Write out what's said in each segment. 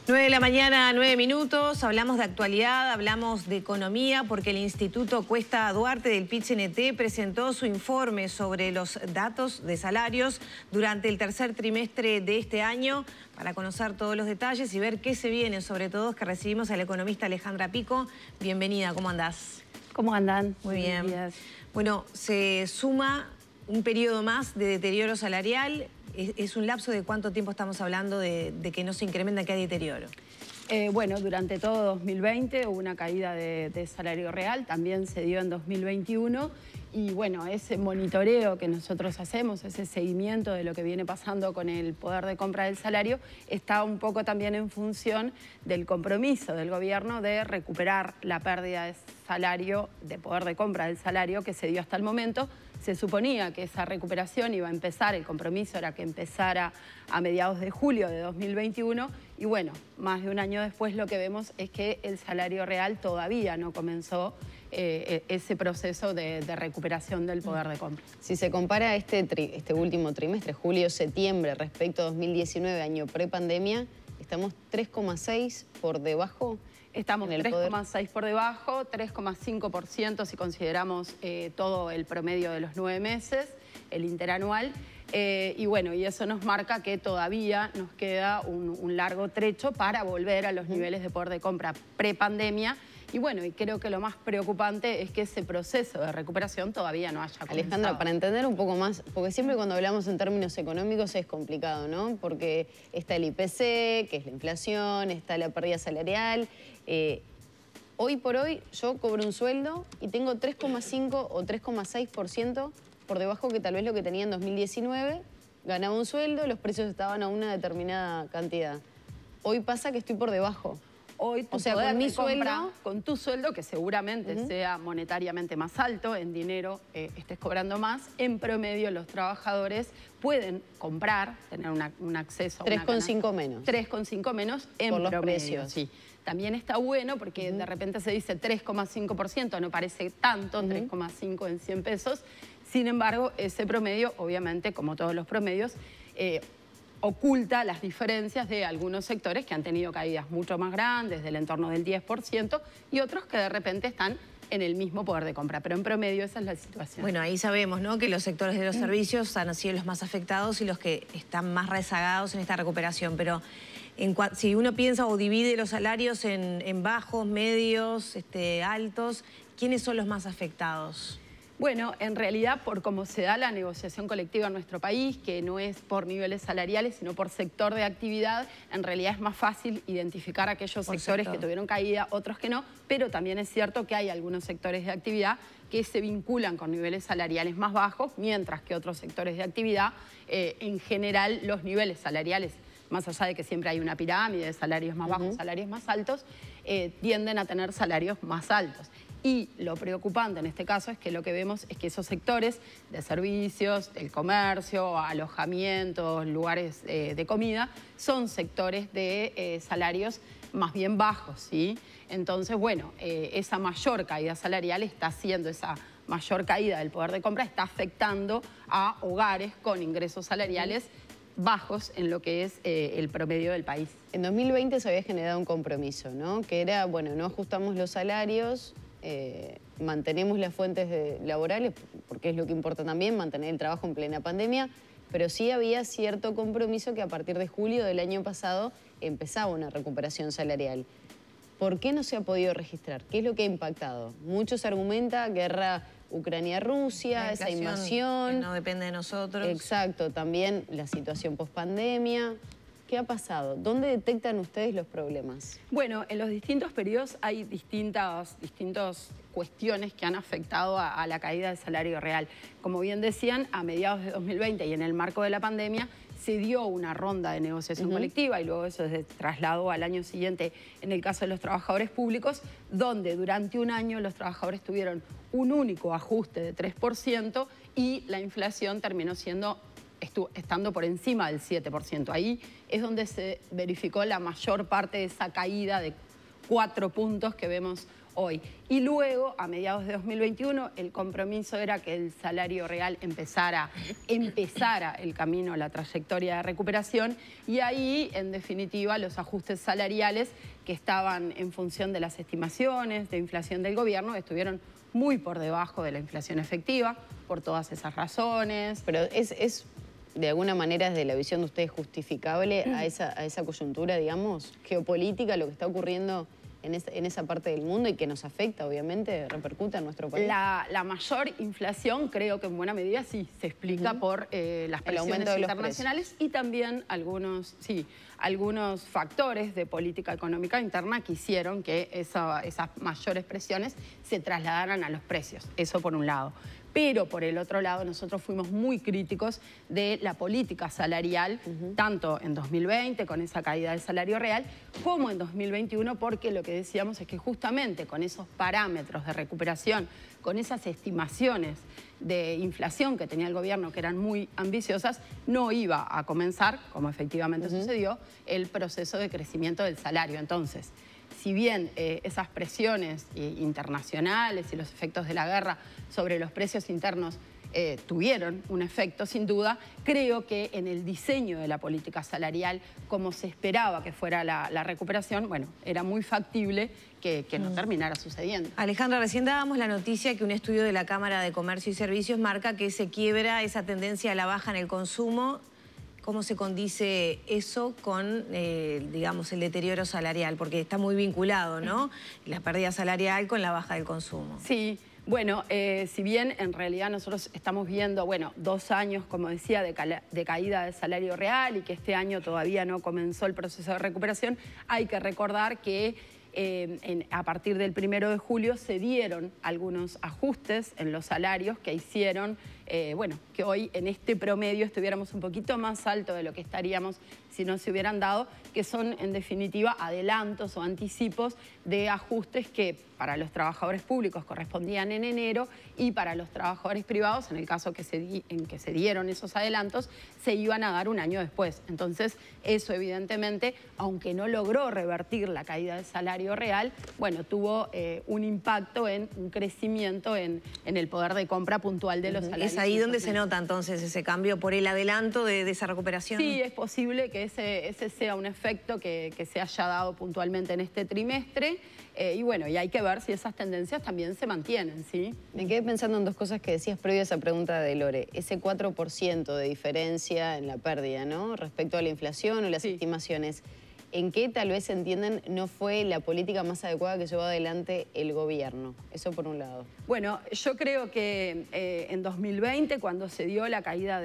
9 de la mañana, 9 minutos, hablamos de actualidad, hablamos de economía, porque el Instituto Cuesta Duarte del PIT-CNT presentó su informe sobre los datos de salarios durante el tercer trimestre de este año, para conocer todos los detalles y ver qué se viene, sobre todo es que recibimos a la economista Alejandra Pico. Bienvenida, ¿cómo andás? ¿Cómo andan? Muy bien. Bueno, se suma un periodo más de deterioro salarial. ¿Es un lapso de cuánto tiempo estamos hablando de que no se incrementa, que hay deterioro? Bueno, durante todo 2020 hubo una caída de salario real, también se dio en 2021 y bueno, ese monitoreo que nosotros hacemos, ese seguimiento de lo que viene pasando con el poder de compra del salario, está un poco también en función del compromiso del gobierno de recuperar la pérdida de salario, de poder de compra del salario que se dio hasta el momento. Se suponía que esa recuperación iba a empezar, el compromiso era que empezara a mediados de julio de 2021 y bueno, más de un año después lo que vemos es que el salario real todavía no comenzó ese proceso de recuperación del poder de compra. Si se compara este último trimestre, julio-septiembre, respecto a 2019, año prepandemia, estamos 3,6 por debajo. Estamos 3,6 por debajo, 3,5% si consideramos todo el promedio de los 9 meses, el interanual. Y bueno, y eso nos marca que todavía nos queda un largo trecho para volver a los niveles de poder de compra prepandemia. Y bueno, y creo que lo más preocupante es que ese proceso de recuperación todavía no haya comenzado. Alejandra, para entender un poco más, porque siempre cuando hablamos en términos económicos es complicado, ¿no? Porque está el IPC, que es la inflación, está la pérdida salarial. Hoy por hoy yo cobro un sueldo y tengo 3,5 o 3,6% por debajo que tal vez lo que tenía en 2019. Ganaba un sueldo, los precios estaban a una determinada cantidad. Hoy pasa que estoy por debajo. Hoy tu poder con mi sueldo, con tu sueldo, que seguramente sea monetariamente más alto, en dinero estés cobrando más, en promedio los trabajadores pueden comprar, tener un acceso a 3,5 menos. 3,5 menos en por los promedio. Precios. Sí. También está bueno porque de repente se dice 3,5%, no parece tanto, 3,5 en 100 pesos. Sin embargo, ese promedio, obviamente, como todos los promedios, oculta las diferencias de algunos sectores que han tenido caídas mucho más grandes, del entorno del 10%, y otros que de repente están en el mismo poder de compra. Pero en promedio esa es la situación. Bueno, ahí sabemos, ¿no?, que los sectores de los servicios han sido los más afectados y los que están más rezagados en esta recuperación. Pero si uno piensa o divide los salarios en bajos, medios, altos, ¿quiénes son los más afectados? Bueno, en realidad por cómo se da la negociación colectiva en nuestro país, que no es por niveles salariales, sino por sector de actividad, en realidad es más fácil identificar aquellos sectores que tuvieron caída, otros que no, pero también es cierto que hay algunos sectores de actividad que se vinculan con niveles salariales más bajos, mientras que otros sectores de actividad, en general, los niveles salariales, más allá de que siempre hay una pirámide de salarios más bajos, salarios más altos, tienden a tener salarios más altos. Y lo preocupante en este caso es que lo que vemos es que esos sectores de servicios, el comercio, alojamientos, lugares de comida, son sectores de salarios más bien bajos, ¿sí? Entonces, bueno, esa mayor caída salarial está haciendo, esa mayor caída del poder de compra está afectando a hogares con ingresos salariales bajos en lo que es el promedio del país. En 2020 se había generado un compromiso, ¿no? Que era, bueno, no ajustamos los salarios, mantenemos las fuentes laborales, porque es lo que importa también, mantener el trabajo en plena pandemia, pero sí había cierto compromiso que a partir de julio del año pasado empezaba una recuperación salarial. ¿Por qué no se ha podido registrar? ¿Qué es lo que ha impactado? Muchos argumentan guerra Ucrania-Rusia, esa invasión. Que no depende de nosotros. Exacto, también la situación post-pandemia. ¿Qué ha pasado? ¿Dónde detectan ustedes los problemas? Bueno, en los distintos periodos hay distintas cuestiones que han afectado a la caída del salario real. Como bien decían, a mediados de 2020 y en el marco de la pandemia se dio una ronda de negociación colectiva y luego eso se trasladó al año siguiente en el caso de los trabajadores públicos, donde durante un año los trabajadores tuvieron un único ajuste de 3% y la inflación terminó estando por encima del 7%. Ahí es donde se verificó la mayor parte de esa caída de 4 puntos que vemos hoy. Y luego, a mediados de 2021, el compromiso era que el salario real empezara el camino, la trayectoria de recuperación, y ahí, en definitiva, los ajustes salariales que estaban en función de las estimaciones de inflación del gobierno estuvieron muy por debajo de la inflación efectiva, por todas esas razones. Pero es de alguna manera, desde la visión de ustedes, justificable a esa coyuntura, digamos, geopolítica, lo que está ocurriendo en esa parte del mundo y que nos afecta, obviamente, repercute en nuestro país? La mayor inflación creo que en buena medida sí se explica por las presiones internacionales y también algunos factores de política económica interna que hicieron que esas mayores presiones se trasladaran a los precios. Eso por un lado. Pero por el otro lado nosotros fuimos muy críticos de la política salarial, tanto en 2020 con esa caída del salario real, como en 2021, porque lo que decíamos es que justamente con esos parámetros de recuperación, con esas estimaciones de inflación que tenía el gobierno, que eran muy ambiciosas, no iba a comenzar, como efectivamente sucedió, el proceso de crecimiento del salario. Entonces, si bien esas presiones internacionales y los efectos de la guerra sobre los precios internos tuvieron un efecto, sin duda, creo que en el diseño de la política salarial, como se esperaba que fuera la recuperación, bueno, era muy factible que no terminara sucediendo. Alejandra, recién dábamos la noticia que un estudio de la Cámara de Comercio y Servicios marca que se quiebra esa tendencia a la baja en el consumo. ¿Cómo se condice eso con, digamos, el deterioro salarial? Porque está muy vinculado, ¿no? La pérdida salarial con la baja del consumo. Sí, bueno, si bien en realidad nosotros estamos viendo, bueno, 2 años, como decía, de caída del salario real y que este año todavía no comenzó el proceso de recuperación, hay que recordar que a partir del 1 de julio se dieron algunos ajustes en los salarios que hicieron, bueno, que hoy en este promedio estuviéramos un poquito más alto de lo que estaríamos si no se hubieran dado, que son en definitiva adelantos o anticipos de ajustes que para los trabajadores públicos correspondían en enero y para los trabajadores privados, en el caso en que se dieron esos adelantos, se iban a dar un año después. Entonces, eso evidentemente, aunque no logró revertir la caída del salario real, bueno, tuvo un impacto en un crecimiento en el poder de compra puntual de los salarios. ¿Es ahí donde se nota entonces ese cambio por el adelanto de esa recuperación? Sí, es posible que ese sea un efecto que se haya dado puntualmente en este trimestre. Y bueno, y hay que ver si esas tendencias también se mantienen, ¿sí? Me quedé pensando en 2 cosas que decías previo a esa pregunta de Lore. Ese 4% de diferencia en la pérdida, ¿no? Respecto a la inflación o las estimaciones. ¿En qué tal vez entienden no fue la política más adecuada que llevó adelante el gobierno? Eso por un lado. Bueno, yo creo que en 2020, cuando se dio la caída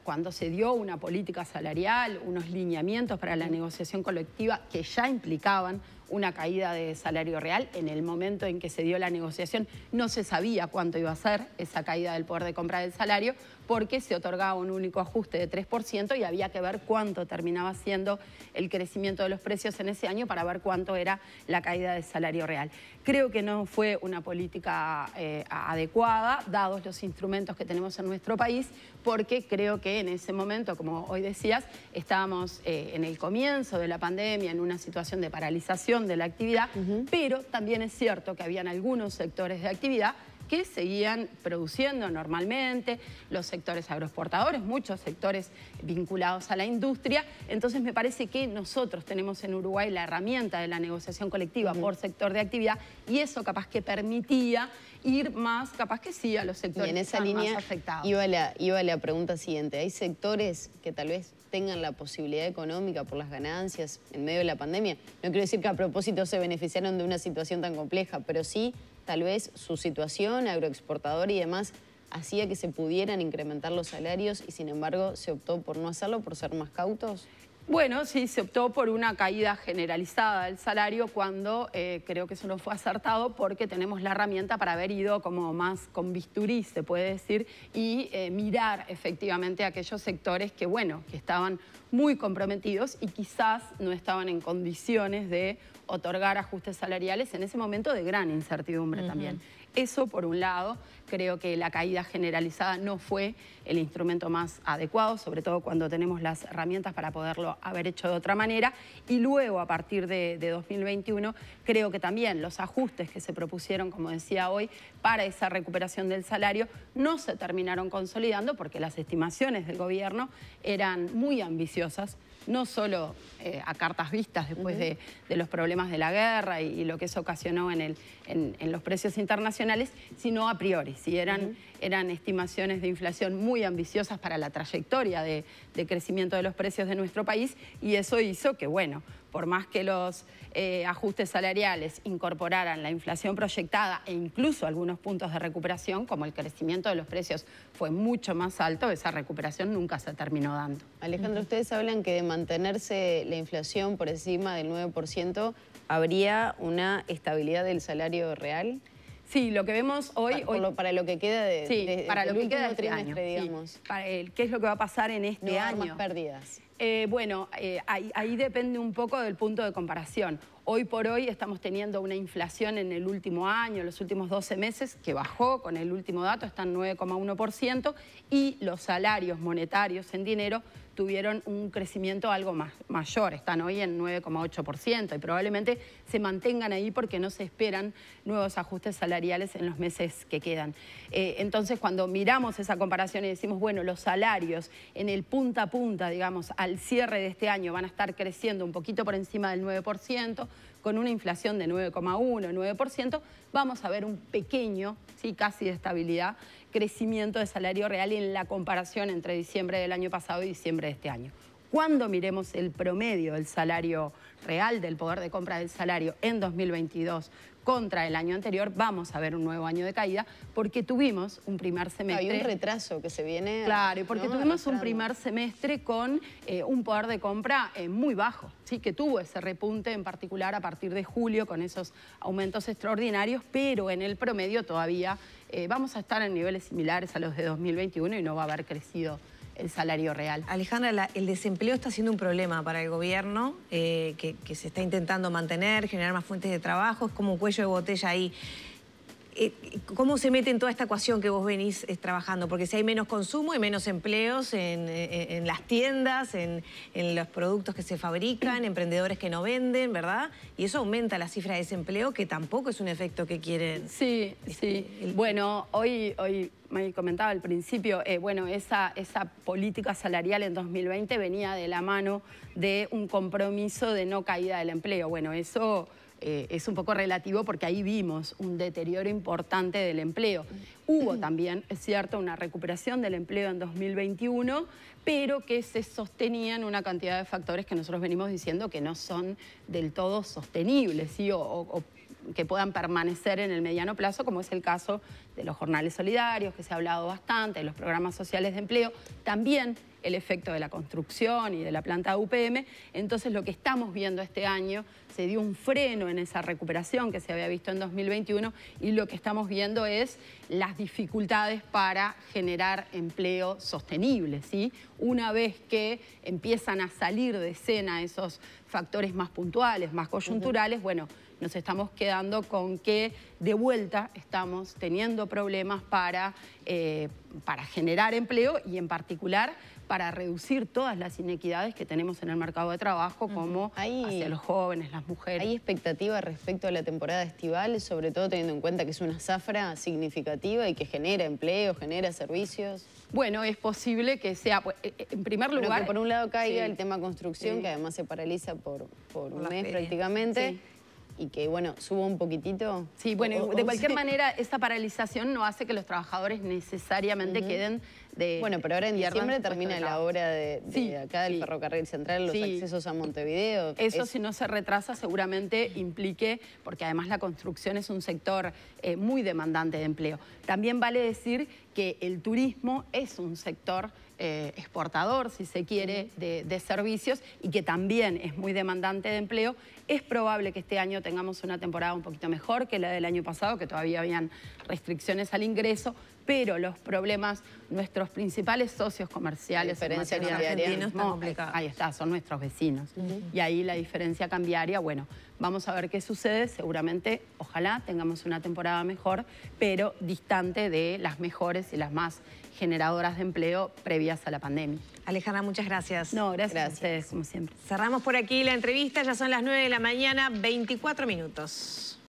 cuando se dio una política salarial, unos lineamientos para la negociación colectiva que ya implicaban una caída de salario real, en el momento en que se dio la negociación no se sabía cuánto iba a ser esa caída del poder de compra del salario, porque se otorgaba un único ajuste de 3% y había que ver cuánto terminaba siendo el crecimiento de los precios en ese año para ver cuánto era la caída del salario real. Creo que no fue una política adecuada, dados los instrumentos que tenemos en nuestro país, porque creo que en ese momento, como hoy decías, estábamos en el comienzo de la pandemia, en una situación de paralización de la actividad, pero también es cierto que habían algunos sectores de actividad que seguían produciendo normalmente, los sectores agroexportadores, muchos sectores vinculados a la industria. Entonces me parece que nosotros tenemos en Uruguay la herramienta de la negociación colectiva por sector de actividad y eso capaz que permitía ir más, capaz que sí, a los sectores y en esa línea más afectados. Iba la pregunta siguiente. ¿Hay sectores que tal vez tengan la posibilidad económica por las ganancias en medio de la pandemia? No quiero decir que a propósito se beneficiaron de una situación tan compleja, pero sí tal vez su situación agroexportadora y demás hacía que se pudieran incrementar los salarios y sin embargo se optó por no hacerlo, por ser más cautos. Bueno, sí, se optó por una caída generalizada del salario cuando creo que eso no fue acertado porque tenemos la herramienta para haber ido como más con bisturí, se puede decir, y mirar efectivamente a aquellos sectores que, bueno, que estaban muy comprometidos y quizás no estaban en condiciones de otorgar ajustes salariales en ese momento de gran incertidumbre también. Eso por un lado. Creo que la caída generalizada no fue el instrumento más adecuado, sobre todo cuando tenemos las herramientas para poderlo haber hecho de otra manera. Y luego, a partir de 2021, creo que también los ajustes que se propusieron, como decía hoy, para esa recuperación del salario no se terminaron consolidando porque las estimaciones del gobierno eran muy ambiciosas, no solo a cartas vistas después de los problemas de la guerra y lo que eso ocasionó en los precios internacionales, sino a priori. ¿Sí? Eran estimaciones de inflación muy ambiciosas para la trayectoria de crecimiento de los precios de nuestro país, y eso hizo que, bueno, por más que los ajustes salariales incorporaran la inflación proyectada e incluso algunos puntos de recuperación, como el crecimiento de los precios fue mucho más alto, esa recuperación nunca se terminó dando. Alejandra, ustedes hablan que de mantenerse la inflación por encima del 9%, ¿habría una estabilidad del salario real? Sí, lo que vemos hoy... Para lo que queda para lo que queda este trimestre, digamos. Sí, ¿qué es lo que va a pasar en este año? No hay más pérdidas. Ahí depende un poco del punto de comparación. Hoy por hoy estamos teniendo una inflación en el último año, los últimos 12 meses, que bajó con el último dato, está en 9,1%, y los salarios monetarios en dinero tuvieron un crecimiento algo mayor, están hoy en 9,8% y probablemente se mantengan ahí porque no se esperan nuevos ajustes salariales en los meses que quedan. Entonces, cuando miramos esa comparación y decimos, bueno, los salarios en el punta a punta, digamos, al cierre de este año van a estar creciendo un poquito por encima del 9%, con una inflación de 9,1, 9%, vamos a ver un pequeño, sí, casi de estabilidad, crecimiento de salario real en la comparación entre diciembre del año pasado y diciembre de este año. Cuando miremos el promedio del salario real, del poder de compra del salario en 2022 contra el año anterior, vamos a ver un nuevo año de caída porque tuvimos un primer semestre... Hay un retraso que se viene... Claro, y porque tuvimos un primer semestre con un poder de compra muy bajo, ¿sí? Que tuvo ese repunte en particular a partir de julio con esos aumentos extraordinarios, pero en el promedio todavía vamos a estar en niveles similares a los de 2021 y no va a haber crecido el salario real. Alejandra, el desempleo está siendo un problema para el gobierno, que se está intentando mantener, generar más fuentes de trabajo, es como un cuello de botella ahí. ¿Cómo se mete en toda esta ecuación que vos venís trabajando? Porque si hay menos consumo, hay menos empleos en las tiendas, en los productos que se fabrican, emprendedores que no venden, ¿verdad? Y eso aumenta la cifra de desempleo, que tampoco es un efecto que quieren... Sí, sí. Bueno, hoy me comentaba al principio, bueno, esa política salarial en 2020 venía de la mano de un compromiso de no caída del empleo. Bueno, eso... es un poco relativo porque ahí vimos un deterioro importante del empleo. Hubo también, es cierto, una recuperación del empleo en 2021, pero que se sostenían una cantidad de factores que nosotros venimos diciendo que no son del todo sostenibles, ¿sí? o que puedan permanecer en el mediano plazo, como es el caso de los jornales solidarios, que se ha hablado bastante, de los programas sociales de empleo, también el efecto de la construcción y de la planta de UPM. Entonces, lo que estamos viendo este año, se dio un freno en esa recuperación que se había visto en 2021 y lo que estamos viendo es las dificultades para generar empleo sostenible, ¿sí? Una vez que empiezan a salir de escena esos factores más puntuales, más coyunturales, bueno, nos estamos quedando con que de vuelta estamos teniendo problemas para generar empleo y en particular para reducir todas las inequidades que tenemos en el mercado de trabajo, como hacia los jóvenes, las mujeres. ¿Hay expectativas respecto a la temporada estival, sobre todo teniendo en cuenta que es una zafra significativa y que genera empleo, genera servicios? Bueno, es posible que sea, en primer lugar... Bueno, que por un lado caiga el tema construcción, que además se paraliza por un mes prácticamente. Sí. Y que, bueno, suba un poquitito. Sí, bueno, de cualquier manera, esa paralización no hace que los trabajadores necesariamente queden de... Bueno, pero ahora en diciembre termina la obra de acá del ferrocarril central, los accesos a Montevideo. Eso si no se retrasa seguramente implique, porque además la construcción es un sector muy demandante de empleo. También vale decir que el turismo es un sector exportador, si se quiere, de servicios y que también es muy demandante de empleo. Es probable que este año tengamos una temporada un poquito mejor que la del año pasado, que todavía habían restricciones al ingreso, pero los problemas nuestros nuestros principales socios comerciales. La diferencia cambiaria está complicada. Ahí está, son nuestros vecinos. Y ahí la diferencia cambiaria, bueno, vamos a ver qué sucede. Seguramente, ojalá tengamos una temporada mejor, pero distante de las mejores y las más generadoras de empleo previas a la pandemia. Alejandra, muchas gracias. No, gracias a ustedes, como siempre. Cerramos por aquí la entrevista, ya son las 9 de la mañana, 24 minutos.